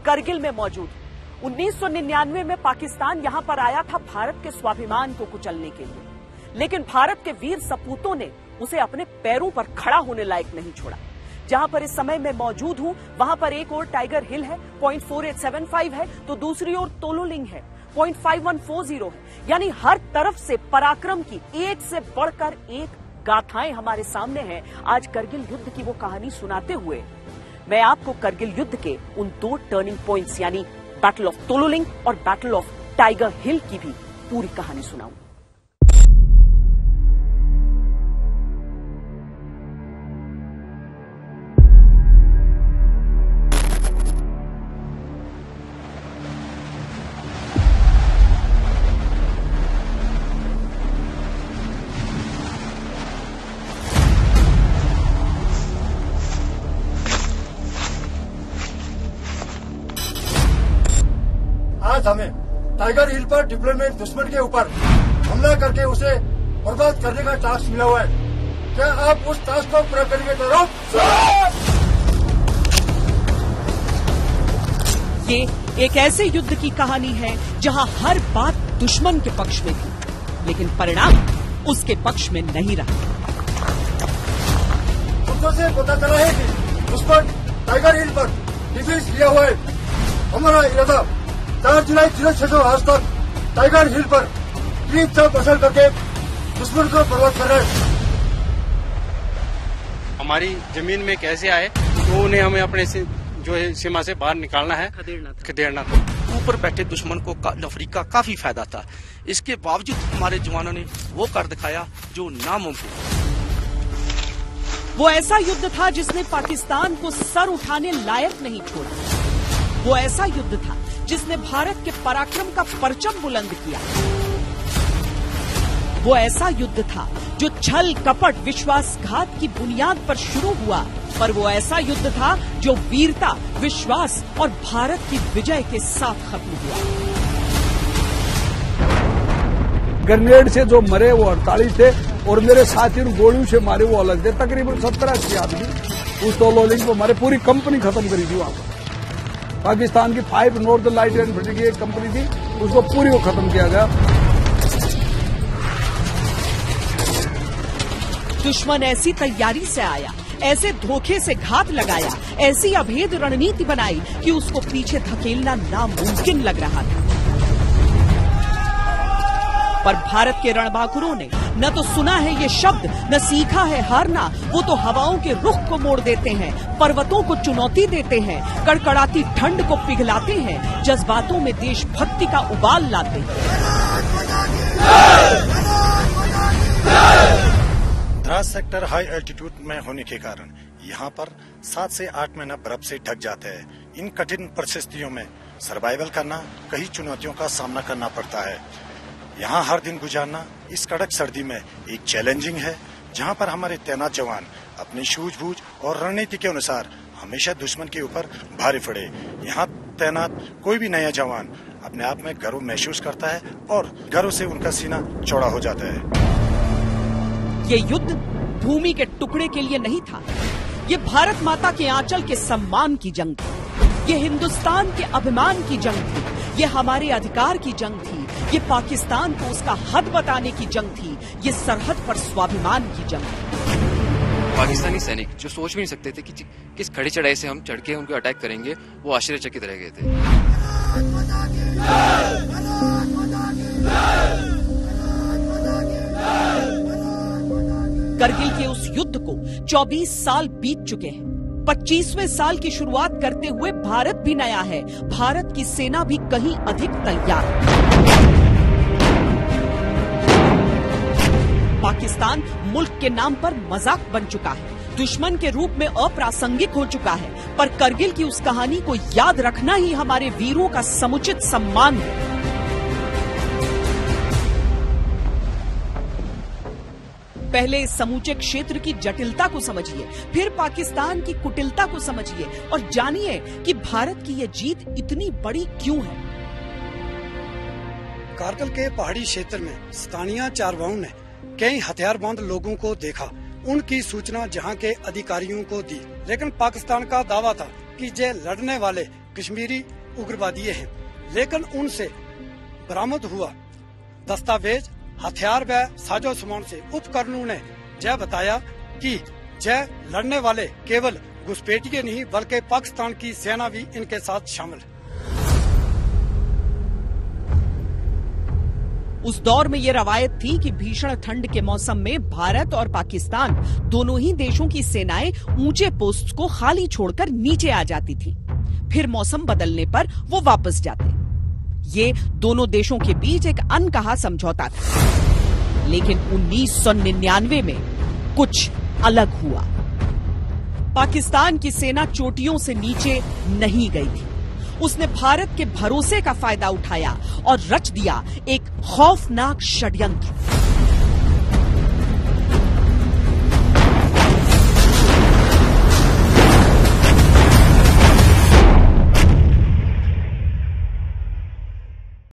करगिल में मौजूद हूं। 1999 में पाकिस्तान यहां पर आया था भारत के स्वाभिमान को कुचलने के लिए, लेकिन भारत के वीर सपूतों ने उसे अपने पैरों पर खड़ा होने लायक नहीं छोड़ा। जहां पर इस समय मैं मौजूद हूं, वहां पर एक ओर टाइगर हिल है, 0.4875 है, तो दूसरी ओर तोलोलिंग है, 0.5140 है। यानी हर तरफ से पराक्रम की एक से बढ़कर एक गाथाएं हमारे सामने हैं। आज करगिल युद्ध की वो कहानी सुनाते हुए मैं आपको करगिल युद्ध के उन 2 टर्निंग पॉइंट्स यानी बैटल ऑफ तोलोलिंग और बैटल ऑफ टाइगर हिल की भी पूरी कहानी सुनाऊं। आज हमें टाइगर हिल पर डिप्लोमेट दुश्मन के ऊपर हमला करके उसे बर्बाद करने का टास्क मिला हुआ है। क्या आप उस टास्क को पूरा करेंगे तो ये एक ऐसे युद्ध की कहानी है जहां हर बात दुश्मन के पक्ष में थी, लेकिन परिणाम उसके पक्ष में नहीं रहा। सूत्रों से पता चला है कि दुश्मन टाइगर हिल पर डिफेंस लिया हुआ है। हमारा इरादा 4 जुलाई 0600 आज तक टाइगर हिल पर क्रीप चौक बसल करके दुश्मन को बर्बाद कर रहे हैं। हमारी जमीन में कैसे आए तो उन्हें हमें अपने से जो है सीमा से बाहर निकालना है, खदेड़ना था। ऊपर बैठे दुश्मन को नफरी का काफी फायदा था। इसके बावजूद हमारे जवानों ने वो कर दिखाया जो नामुमकिन। वो ऐसा युद्ध था जिसने पाकिस्तान को सर उठाने लायक नहीं छोड़ा। वो ऐसा युद्ध था जिसने भारत के पराक्रम का परचम बुलंद किया। वो ऐसा युद्ध था जो छल कपट विश्वासघात की बुनियाद पर शुरू हुआ, पर वो ऐसा युद्ध था जो वीरता, विश्वास और भारत की विजय के साथ खत्म हुआ। ग्रेनेड से जो मरे वो 48 थे और मेरे साथी गोलियों से मारे वो अलग थे। तकरीबन 70-80 आदमी उस तोलोलिंग को मारे। पूरी कंपनी खत्म करी थी वहां पर। पाकिस्तान की 5 नॉर्दर्न लाइट इन्फेंट्री की एक कंपनी थी, उसको पूरी को खत्म किया गया। दुश्मन ऐसी तैयारी से आया, ऐसे धोखे से घात लगाया, ऐसी अभेद रणनीति बनाई कि उसको पीछे धकेलना नामुमकिन लग रहा था। पर भारत के रणबांकुरों ने न तो सुना है ये शब्द, न सीखा है हारना। वो तो हवाओं के रुख को मोड़ देते हैं, पर्वतों को चुनौती देते हैं, कड़कड़ाती ठंड को पिघलाते हैं, जज्बातों में देशभक्ति का उबाल लाते हैं। द्रास सेक्टर हाई एल्टीट्यूड में होने के कारण यहाँ पर 7 से 8 महीना बर्फ से ढक जाते हैं। इन कठिन परिस्थितियों में सर्वाइवल करना, कई चुनौतियों का सामना करना पड़ता है। यहाँ हर दिन गुजारना इस कड़क सर्दी में एक चैलेंजिंग है, जहाँ पर हमारे तैनात जवान अपनी सूझबूझ और रणनीति के अनुसार हमेशा दुश्मन के ऊपर भारी पड़े। यहाँ तैनात कोई भी नया जवान अपने आप में गर्व महसूस करता है और गर्व से उनका सीना चौड़ा हो जाता है। ये युद्ध भूमि के टुकड़े के लिए नहीं था, ये भारत माता के आंचल के सम्मान की जंग थी, ये हिंदुस्तान के अभिमान की जंग थी, ये हमारे अधिकार की जंग थी, ये पाकिस्तान को उसका हद बताने की जंग थी, ये सरहद पर स्वाभिमान की जंग थी। पाकिस्तानी सैनिक जो सोच भी नहीं सकते थे कि किस खड़ी चढ़ाई से हम चढ़ के उनको अटैक करेंगे, वो आश्चर्यचकित रह गए थे। करगिल के उस युद्ध को 24 साल बीत चुके हैं। 25वें साल की शुरुआत करते हुए भारत भी नया है, भारत की सेना भी कहीं अधिक तैयार। पाकिस्तान मुल्क के नाम पर मजाक बन चुका है, दुश्मन के रूप में अप्रासंगिक हो चुका है, पर करगिल की उस कहानी को याद रखना ही हमारे वीरों का समुचित सम्मान है। पहले इस समूचे क्षेत्र की जटिलता को समझिए, फिर पाकिस्तान की कुटिलता को समझिए और जानिए कि भारत की यह जीत इतनी बड़ी क्यों है। कारगिल के पहाड़ी क्षेत्र में स्थानीय चारवाओं ने कई हथियारबंद लोगों को देखा, उनकी सूचना जहां के अधिकारियों को दी, लेकिन पाकिस्तान का दावा था कि ये लड़ने वाले कश्मीरी उग्रवादी हैं, लेकिन उनसे बरामद हुआ दस्तावेज, हथियार व साजो सामान से उपकरणों ने यह बताया कि यह लड़ने वाले केवल घुसपैठिए नहीं बल्कि पाकिस्तान की सेना भी इनके साथ शामिल है। उस दौर में ये रवायत थी कि भीषण ठंड के मौसम में भारत और पाकिस्तान दोनों ही देशों की सेनाएं ऊंचे पोस्ट को खाली छोड़कर नीचे आ जाती थी, फिर मौसम बदलने पर वो वापस जाते। ये दोनों देशों के बीच एक अनकहा समझौता था, लेकिन 1999 में कुछ अलग हुआ। पाकिस्तान की सेना चोटियों से नीचे नहीं गई थी। उसने भारत के भरोसे का फायदा उठाया और रच दिया एक खौफनाक षड्यंत्र।